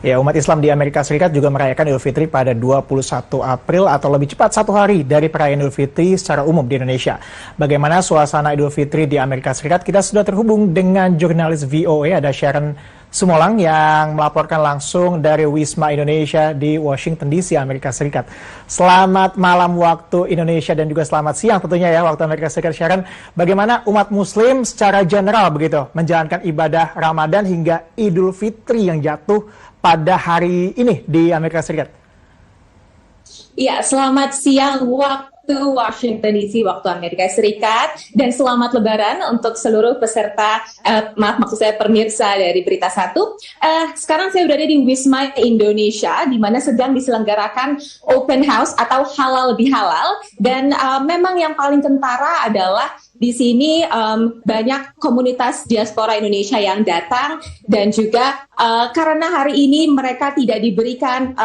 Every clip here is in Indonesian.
Ya, umat Islam di Amerika Serikat juga merayakan Idul Fitri pada 21 April atau lebih cepat 1 hari dari perayaan Idul Fitri secara umum di Indonesia. Bagaimana suasana Idul Fitri di Amerika Serikat? Kita sudah terhubung dengan jurnalis VOA, ada Sharon Sumolang yang melaporkan langsung dari Wisma Indonesia di Washington DC, Amerika Serikat. Selamat malam waktu Indonesia dan juga selamat siang tentunya ya waktu Amerika Serikat. Sharon, bagaimana umat Muslim secara general begitu menjalankan ibadah Ramadan hingga Idul Fitri yang jatuh pada hari ini di Amerika Serikat? Ya, selamat siang waktu Washington DC, waktu Amerika Serikat, dan selamat Lebaran untuk seluruh peserta, maksud saya pemirsa dari Berita Satu. Sekarang saya berada di Wisma Indonesia, di mana sedang diselenggarakan open house atau halal bihalal, dan memang yang paling kentara adalah di sini banyak komunitas diaspora Indonesia yang datang, dan juga karena hari ini mereka tidak diberikan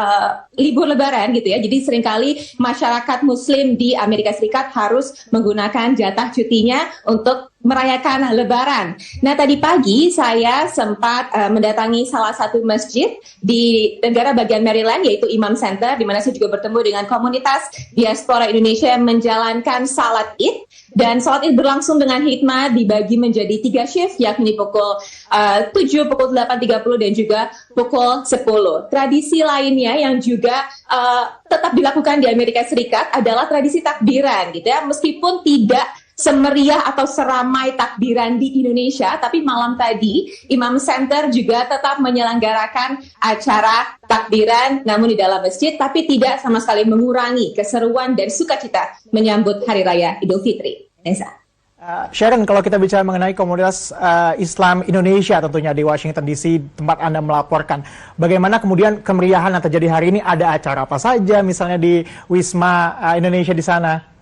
libur Lebaran gitu ya, jadi seringkali masyarakat Muslim di Amerika Serikat harus menggunakan jatah cutinya untuk merayakan Lebaran. Nah, tadi pagi saya sempat mendatangi salah satu masjid di negara bagian Maryland, yaitu Imam Center, di mana saya juga bertemu dengan komunitas diaspora Indonesia yang menjalankan salat Id. Dan salat Id berlangsung dengan hikmah dibagi menjadi 3 shift, yakni pukul 7, pukul 8.30, dan juga pukul 10. Tradisi lainnya yang juga tetap dilakukan di Amerika Serikat adalah tradisi takbiran gitu ya, meskipun tidak semeriah atau seramai takbiran di Indonesia, tapi malam tadi Imam Center juga tetap menyelenggarakan acara takbiran namun di dalam masjid, tapi tidak sama sekali mengurangi keseruan dan sukacita menyambut Hari Raya Idul Fitri. Nesa. Sharon, kalau kita bicara mengenai komunitas Islam Indonesia tentunya di Washington DC, tempat Anda melaporkan, bagaimana kemudian kemeriahan yang terjadi hari ini? Ada acara apa saja misalnya di Wisma Indonesia di sana?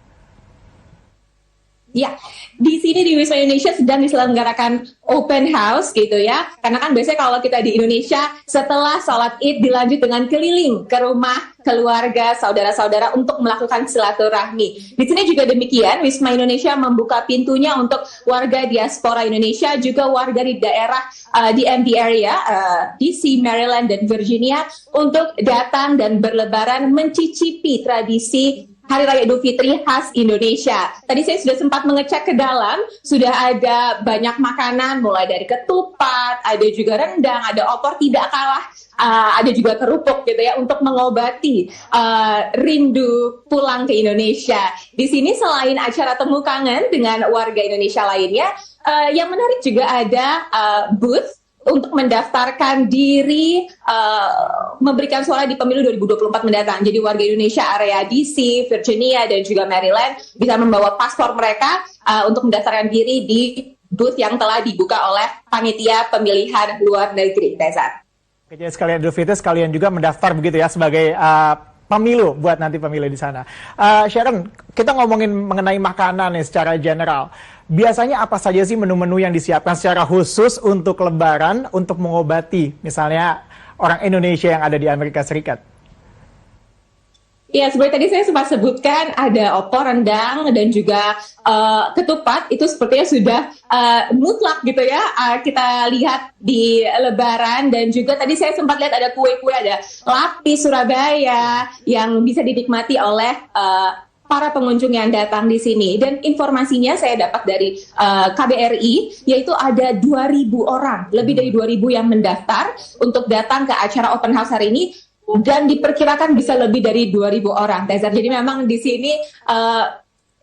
Ya, di sini di Wisma Indonesia sedang diselenggarakan open house gitu ya. Karena kan biasanya kalau kita di Indonesia setelah sholat Id dilanjut dengan keliling ke rumah keluarga, saudara-saudara untuk melakukan silaturahmi. Di sini juga demikian, Wisma Indonesia membuka pintunya untuk warga diaspora Indonesia, juga warga di daerah DMV area, DC, Maryland, dan Virginia untuk datang dan berlebaran mencicipi tradisi Hari Raya Idul Fitri khas Indonesia. Tadi saya sudah sempat mengecek ke dalam, sudah ada banyak makanan, mulai dari ketupat, ada juga rendang, ada opor, tidak kalah, ada juga kerupuk gitu ya, untuk mengobati rindu pulang ke Indonesia. Di sini selain acara temu kangen dengan warga Indonesia lainnya, yang menarik juga ada booth untuk mendaftarkan diri memberikan suara di pemilu 2024 mendatang. Jadi warga Indonesia area DC, Virginia, dan juga Maryland bisa membawa paspor mereka untuk mendaftarkan diri di booth yang telah dibuka oleh panitia pemilihan luar negeri. Desar. Jadi sekalian Idul Fitri, sekalian juga mendaftar begitu ya sebagai pemilu buat nanti pemilu di sana. Sharon, kita ngomongin mengenai makanan nih secara general. Biasanya apa saja sih menu-menu yang disiapkan secara khusus untuk Lebaran untuk mengobati misalnya orang Indonesia yang ada di Amerika Serikat? Ya, seperti tadi saya sempat sebutkan ada opor, rendang, dan juga ketupat. Itu sepertinya sudah mutlak gitu ya, kita lihat di Lebaran. Dan juga tadi saya sempat lihat ada kue-kue, ada lapis Surabaya yang bisa dinikmati oleh para pengunjung yang datang di sini. Dan informasinya saya dapat dari KBRI, yaitu ada 2.000 orang, lebih dari 2.000 yang mendaftar untuk datang ke acara open house hari ini, dan diperkirakan bisa lebih dari 2.000 orang. Jadi memang di sini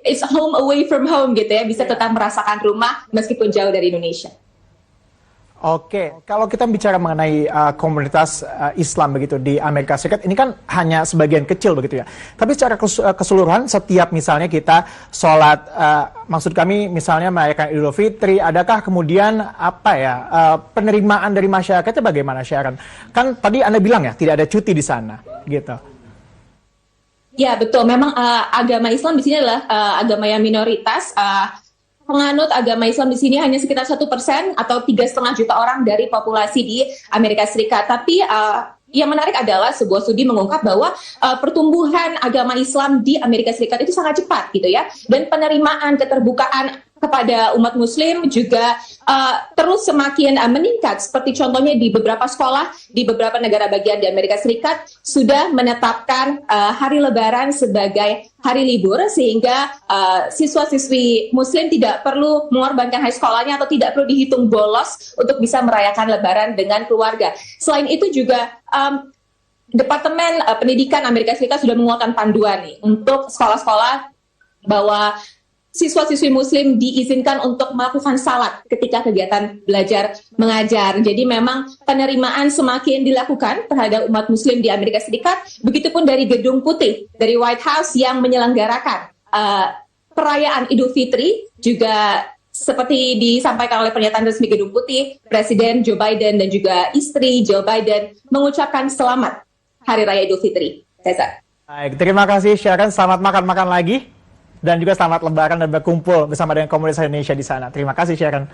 it's home away from home gitu ya, bisa tetap merasakan rumah meskipun jauh dari Indonesia. Oke, kalau kita bicara mengenai komunitas Islam begitu di Amerika Serikat, ini kan hanya sebagian kecil begitu ya. Tapi secara keseluruhan, setiap misalnya kita sholat, maksud kami misalnya merayakan Idul Fitri, adakah kemudian penerimaan dari masyarakatnya bagaimana, Sharon? Kan tadi Anda bilang ya, tidak ada cuti di sana, gitu. Ya betul, memang agama Islam di sini adalah agama yang minoritas. Penganut agama Islam di sini hanya sekitar 1% atau 3,5 juta orang dari populasi di Amerika Serikat. Tapi yang menarik adalah sebuah studi mengungkap bahwa pertumbuhan agama Islam di Amerika Serikat itu sangat cepat gitu ya. Dan penerimaan keterbukaan kepada umat Muslim juga terus semakin meningkat. Seperti contohnya di beberapa sekolah di beberapa negara bagian di Amerika Serikat sudah menetapkan hari Lebaran sebagai hari libur, sehingga siswa-siswi Muslim tidak perlu mengorbankan hari sekolahnya atau tidak perlu dihitung bolos untuk bisa merayakan Lebaran dengan keluarga. Selain itu juga Departemen Pendidikan Amerika Serikat sudah mengeluarkan panduan nih untuk sekolah-sekolah bahwa siswa-siswi Muslim diizinkan untuk melakukan salat ketika kegiatan belajar mengajar. Jadi memang penerimaan semakin dilakukan terhadap umat Muslim di Amerika Serikat. Begitupun dari Gedung Putih, dari White House yang menyelenggarakan perayaan Idul Fitri, juga seperti disampaikan oleh pernyataan resmi Gedung Putih, Presiden Joe Biden dan juga istri Joe Biden mengucapkan selamat Hari Raya Idul Fitri. Cesar. Baik, terima kasih Sharon. Selamat makan-makan lagi. Dan juga selamat Lebaran dan berkumpul bersama dengan komunitas Indonesia di sana. Terima kasih Sharon.